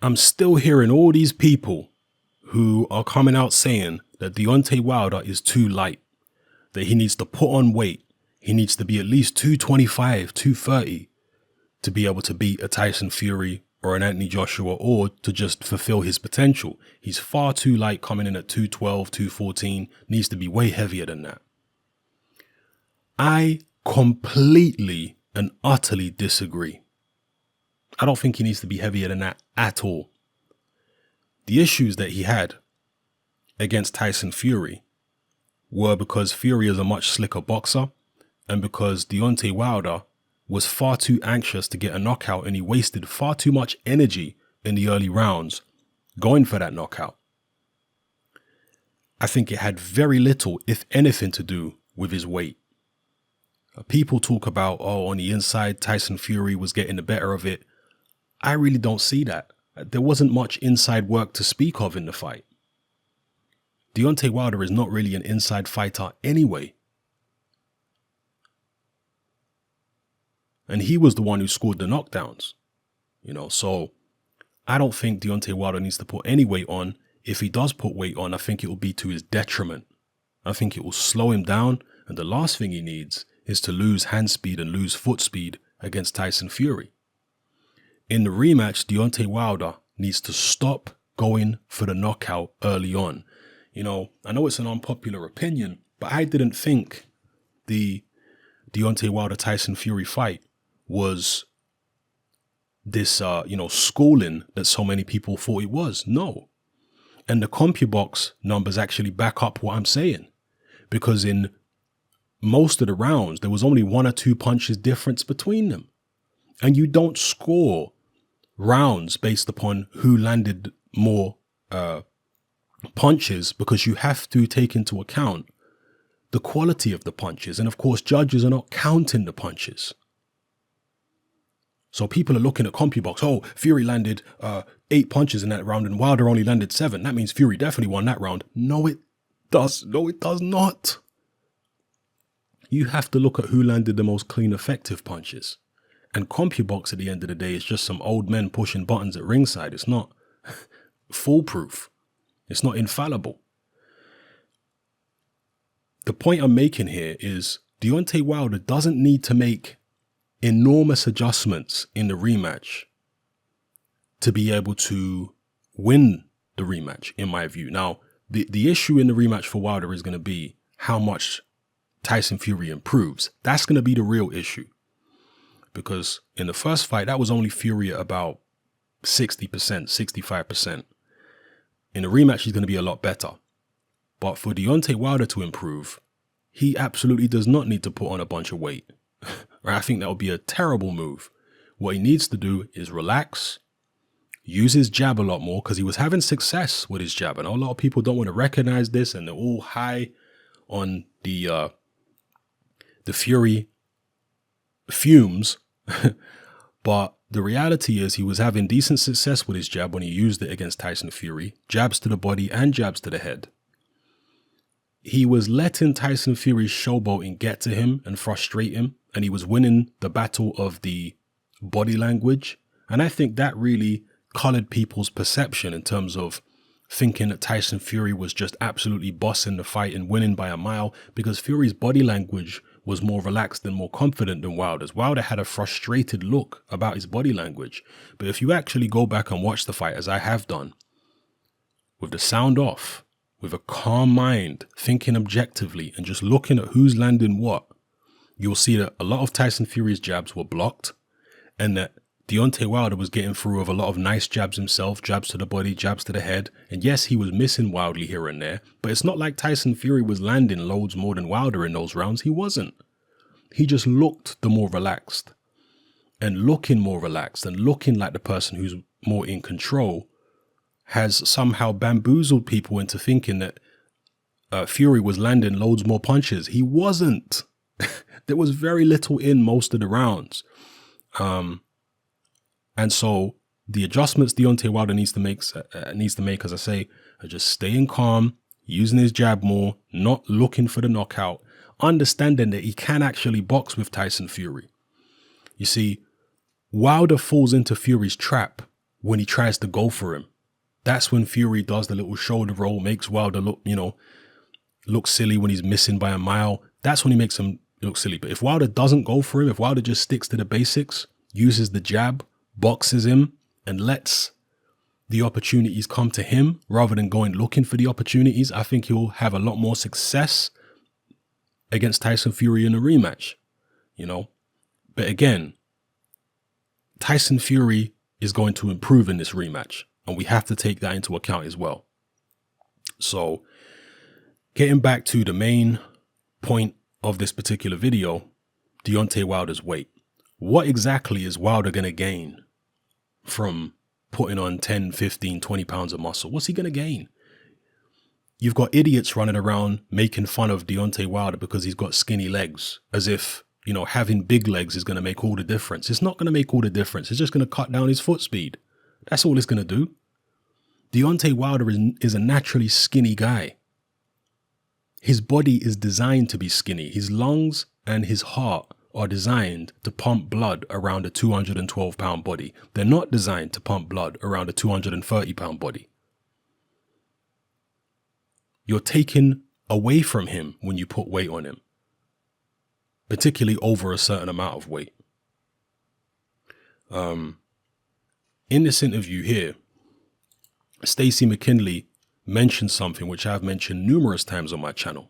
I'm still hearing all these people who are coming out saying that Deontay Wilder is too light, that he needs to put on weight. He needs to be at least 225, 230 to be able to beat a Tyson Fury or an Anthony Joshua, or to just fulfill his potential. He's far too light, coming in at 212, 214, needs to be way heavier than that. I completely and utterly disagree. I don't think he needs to be heavier than that at all. The issues that he had against Tyson Fury were because Fury is a much slicker boxer, and because Deontay Wilder was far too anxious to get a knockout, and he wasted far too much energy in the early rounds going for that knockout. I think it had very little, if anything, to do with his weight. People talk about, on the inside, Tyson Fury was getting the better of it. I really don't see that. There wasn't much inside work to speak of in the fight. Deontay Wilder is not really an inside fighter anyway. And he was the one who scored the knockdowns. So I don't think Deontay Wilder needs to put any weight on. If he does put weight on, I think it will be to his detriment. I think it will slow him down. And the last thing he needs is to lose hand speed and lose foot speed against Tyson Fury. In the rematch, Deontay Wilder needs to stop going for the knockout early on. I know it's an unpopular opinion, but I didn't think the Deontay Wilder-Tyson Fury fight was this, schooling that so many people thought it was. No. And the CompuBox numbers actually back up what I'm saying. Because in most of the rounds, there was only 1 or 2 punches difference between them. And you don't score rounds based upon who landed more punches, because you have to take into account the quality of the punches. And of course, judges are not counting the punches. So people are looking at CompuBox. Fury landed 8 punches in that round and Wilder only landed 7. That means Fury definitely won that round. No, it does not. You have to look at who landed the most clean, effective punches. And CompuBox at the end of the day is just some old men pushing buttons at ringside. It's not foolproof. It's not infallible. The point I'm making here is Deontay Wilder doesn't need to make enormous adjustments in the rematch to be able to win the rematch, in my view. Now, the issue in the rematch for Wilder is going to be how much Tyson Fury improves. That's going to be the real issue. Because in the first fight, that was only Fury at about 60%, 65%. In the rematch, he's going to be a lot better. But for Deontay Wilder to improve, he absolutely does not need to put on a bunch of weight. I think that would be a terrible move. What he needs to do is relax, use his jab a lot more, because he was having success with his jab. And a lot of people don't want to recognize this, and they're all high on the Fury fumes. But the reality is he was having decent success with his jab when he used it against Tyson Fury. Jabs to the body and jabs to the head. He was letting Tyson Fury's showboating get to him and frustrate him. And he was winning the battle of the body language. And I think that really colored people's perception in terms of thinking that Tyson Fury was just absolutely bossing the fight and winning by a mile, because Fury's body language was more relaxed and more confident than Wilder's. Wilder had a frustrated look about his body language. But if you actually go back and watch the fight, as I have done, with the sound off, with a calm mind, thinking objectively and just looking at who's landing what, you'll see that a lot of Tyson Fury's jabs were blocked, and that Deontay Wilder was getting through with a lot of nice jabs himself, jabs to the body, jabs to the head. And yes, he was missing wildly here and there, but it's not like Tyson Fury was landing loads more than Wilder in those rounds. He wasn't. He just looked the more relaxed, and looking more relaxed and looking like the person who's more in control has somehow bamboozled people into thinking that Fury was landing loads more punches. He wasn't. There was very little in most of the rounds. And so the adjustments Deontay Wilder needs to make, as I say, are just staying calm, using his jab more, not looking for the knockout, understanding that he can actually box with Tyson Fury. You see, Wilder falls into Fury's trap when he tries to go for him. That's when Fury does the little shoulder roll, makes Wilder look, look silly when he's missing by a mile. That's when he makes him look silly. But if Wilder doesn't go for him, if Wilder just sticks to the basics, uses the jab, boxes him, and lets the opportunities come to him rather than going looking for the opportunities, I think he'll have a lot more success against Tyson Fury in a rematch, But again, Tyson Fury is going to improve in this rematch, and we have to take that into account as well. So, getting back to the main point of this particular video, Deontay Wilder's weight. What exactly is Wilder going to gain from putting on 10, 15, 20 pounds of muscle? What's he going to gain? You've got idiots running around making fun of Deontay Wilder because he's got skinny legs, as if, having big legs is going to make all the difference. It's not going to make all the difference. It's just going to cut down his foot speed. That's all it's going to do. Deontay Wilder is a naturally skinny guy. His body is designed to be skinny. His lungs and his heart are designed to pump blood around a 212-pound body. They're not designed to pump blood around a 230-pound body. You're taking away from him when you put weight on him, particularly over a certain amount of weight. In this interview here, Stacey McKinley mentioned something which I've mentioned numerous times on my channel,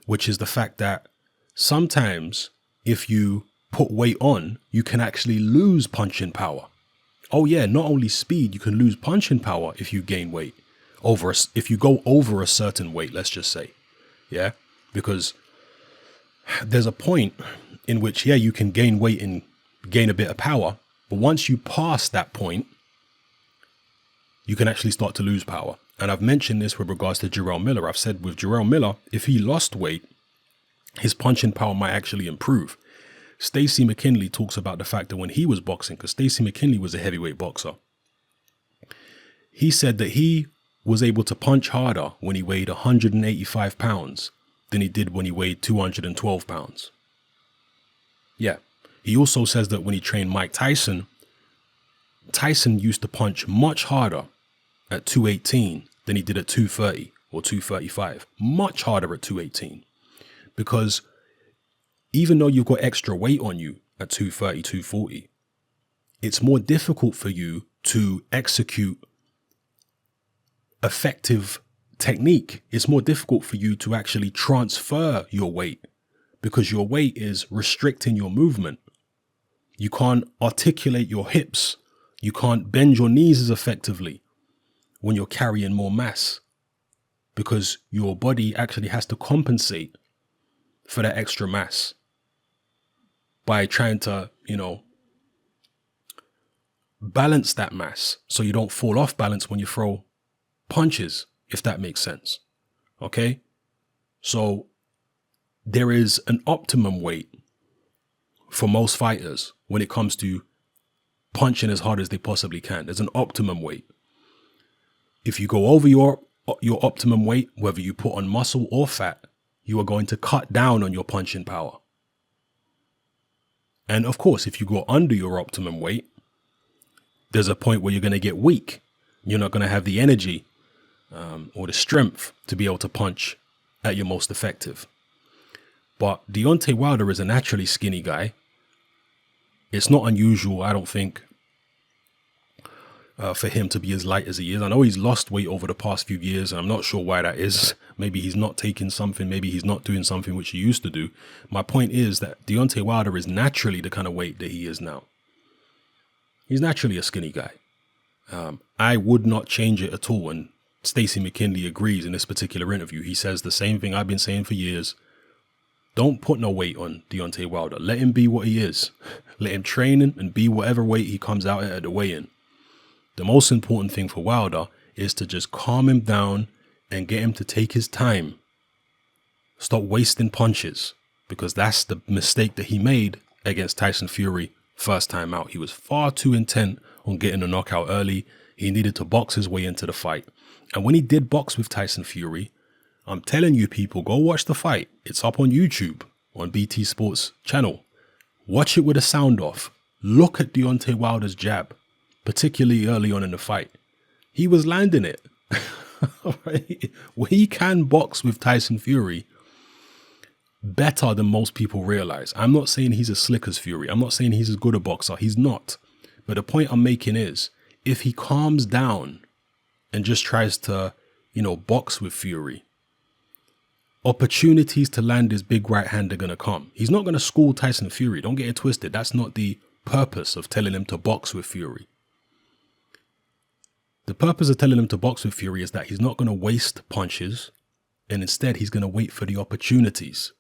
which is the fact that sometimes if you put weight on, you can actually lose punching power. Oh yeah, not only speed, you can lose punching power if you gain weight. If you go over a certain weight, let's just say. Yeah, because there's a point in which, you can gain weight and gain a bit of power. But once you pass that point, you can actually start to lose power. And I've mentioned this with regards to Jarrell Miller. I've said with Jarrell Miller, if he lost weight, his punching power might actually improve. Stacey McKinley talks about the fact that when he was boxing, because Stacey McKinley was a heavyweight boxer, he said that he was able to punch harder when he weighed 185 pounds than he did when he weighed 212 pounds. Yeah. He also says that when he trained Mike Tyson, Tyson used to punch much harder at 218 than he did at 230 or 235. Much harder at 218. Because even though you've got extra weight on you at 230, 240, it's more difficult for you to execute effective technique. It's more difficult for you to actually transfer your weight because your weight is restricting your movement. You can't articulate your hips. You can't bend your knees as effectively when you're carrying more mass because your body actually has to compensate for that extra mass by trying to, balance that mass so you don't fall off balance when you throw punches, if that makes sense. Okay? So there is an optimum weight for most fighters when it comes to punching as hard as they possibly can. There's an optimum weight. If you go over your optimum weight, whether you put on muscle or fat, you are going to cut down on your punching power. And of course, if you go under your optimum weight, there's a point where you're going to get weak. You're not going to have the energy or the strength to be able to punch at your most effective. But Deontay Wilder is a naturally skinny guy. It's not unusual, I don't think, for him to be as light as he is. I know he's lost weight over the past few years, and I'm not sure why that is. Maybe he's not taking something. Maybe he's not doing something which he used to do. My point is that Deontay Wilder is naturally the kind of weight that he is now. He's naturally a skinny guy. I would not change it at all. And Stacey McKinley agrees in this particular interview. He says the same thing I've been saying for years. Don't put no weight on Deontay Wilder. Let him be what he is. Let him train and be whatever weight he comes out at the weigh-in. The most important thing for Wilder is to just calm him down and get him to take his time. Stop wasting punches, because that's the mistake that he made against Tyson Fury first time out. He was far too intent on getting a knockout early. He needed to box his way into the fight. And when he did box with Tyson Fury, I'm telling you people, go watch the fight. It's up on YouTube, on BT Sports channel. Watch it with the sound off. Look at Deontay Wilder's jab. particularly early on in the fight. He was landing it. Right? He can box with Tyson Fury better than most people realize. I'm not saying he's as slick as Fury. I'm not saying he's as good a boxer. He's not. But the point I'm making is, if he calms down and just tries to, box with Fury, opportunities to land his big right hand are going to come. He's not going to school Tyson Fury. Don't get it twisted. That's not the purpose of telling him to box with Fury. The purpose of telling him to box with Fury is that he's not going to waste punches, and instead he's going to wait for the opportunities.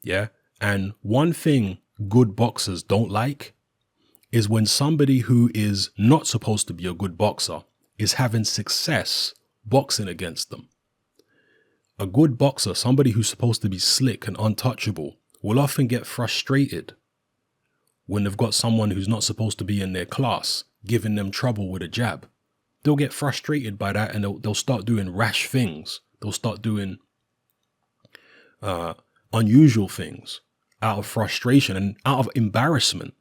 Yeah. And one thing good boxers don't like is when somebody who is not supposed to be a good boxer is having success boxing against them. A good boxer, somebody who's supposed to be slick and untouchable, will often get frustrated when they've got someone who's not supposed to be in their class giving them trouble with a jab. They'll get frustrated by that, and they'll start doing rash things. They'll start doing unusual things out of frustration and out of embarrassment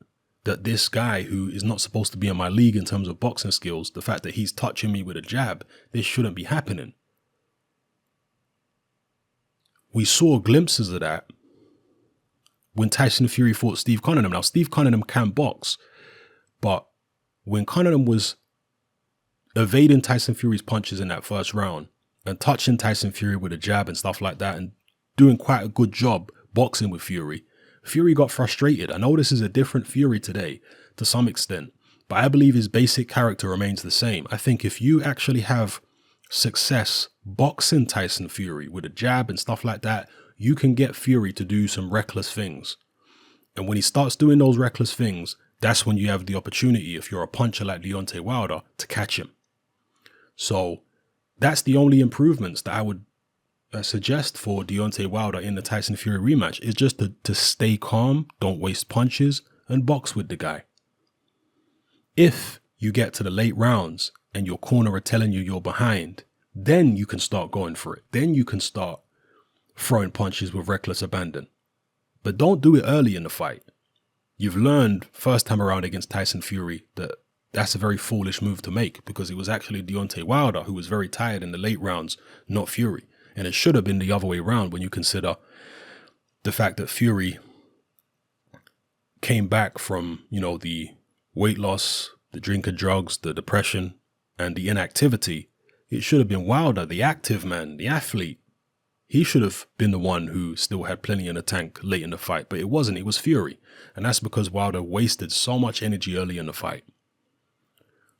that this guy who is not supposed to be in my league in terms of boxing skills, the fact that he's touching me with a jab, this shouldn't be happening. We saw glimpses of that when Tyson Fury fought Steve Cunningham. Now, Steve Cunningham can box, but when Cunningham was evading Tyson Fury's punches in that first round and touching Tyson Fury with a jab and stuff like that and doing quite a good job boxing with Fury, Fury got frustrated. I know this is a different Fury today to some extent, but I believe his basic character remains the same. I think if you actually have success boxing Tyson Fury with a jab and stuff like that, you can get Fury to do some reckless things. And when he starts doing those reckless things, that's when you have the opportunity, if you're a puncher like Deontay Wilder, to catch him. So that's the only improvements that I would suggest for Deontay Wilder in the Tyson Fury rematch, is just to stay calm, don't waste punches, and box with the guy. If you get to the late rounds and your corner are telling you you're behind, then you can start going for it. Then you can start throwing punches with reckless abandon. But don't do it early in the fight. You've learned first time around against Tyson Fury that that's a very foolish move to make, because it was actually Deontay Wilder who was very tired in the late rounds, not Fury. And it should have been the other way around when you consider the fact that Fury came back from, the weight loss, the drink of drugs, the depression, and the inactivity. It should have been Wilder, the active man, the athlete. He should have been the one who still had plenty in the tank late in the fight, but it wasn't. It was Fury. And that's because Wilder wasted so much energy early in the fight.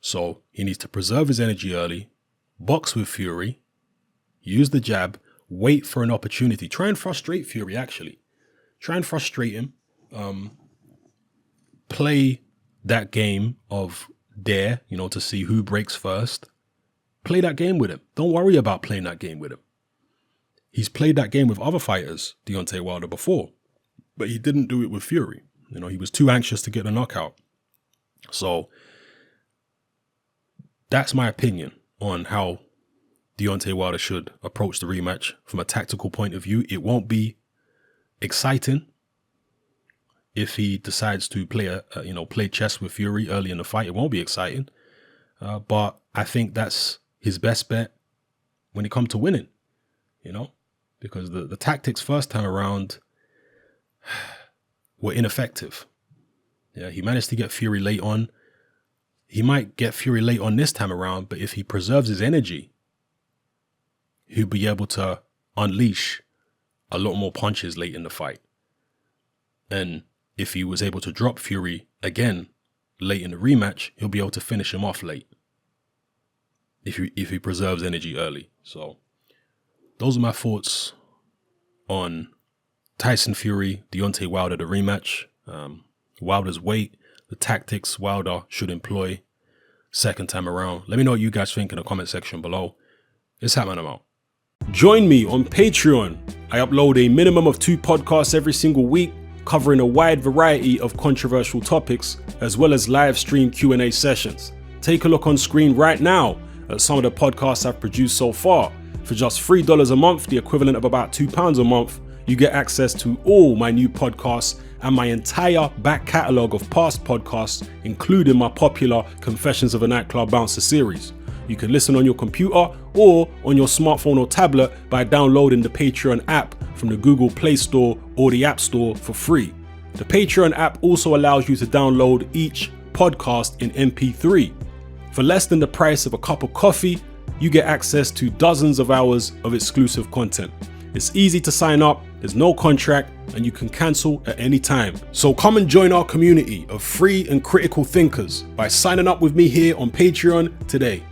So he needs to preserve his energy early, box with Fury, use the jab, wait for an opportunity. Try and frustrate Fury, actually. Try and frustrate him. Play that game of dare, to see who breaks first. Play that game with him. Don't worry about playing that game with him. He's played that game with other fighters, Deontay Wilder, before, but he didn't do it with Fury. He was too anxious to get the knockout. So that's my opinion on how Deontay Wilder should approach the rematch from a tactical point of view. It won't be exciting if he decides to play chess with Fury early in the fight. It won't be exciting, but I think that's his best bet when it comes to winning. Because the tactics first time around were ineffective. Yeah, he managed to get Fury late on. He might get Fury late on this time around, but if he preserves his energy, he'll be able to unleash a lot more punches late in the fight. And if he was able to drop Fury again late in the rematch, he'll be able to finish him off late if he preserves energy early. So those are my thoughts on Tyson Fury, Deontay Wilder, the rematch. Wilder's weight, the tactics Wilder should employ second time around. Let me know what you guys think in the comment section below. It's happening, I'm out. Join me on Patreon. I upload a minimum of 2 podcasts every single week, covering a wide variety of controversial topics, as well as live stream Q&A sessions. Take a look on screen right now at some of the podcasts I've produced so far. For just $3 a month, the equivalent of about £2 a month, you get access to all my new podcasts and my entire back catalogue of past podcasts, including my popular Confessions of a Nightclub Bouncer series. You can listen on your computer or on your smartphone or tablet by downloading the Patreon app from the Google Play Store or the App Store for free. The Patreon app also allows you to download each podcast in MP3. For less than the price of a cup of coffee, you get access to dozens of hours of exclusive content. It's easy to sign up, there's no contract, and you can cancel at any time. So come and join our community of free and critical thinkers by signing up with me here on Patreon today.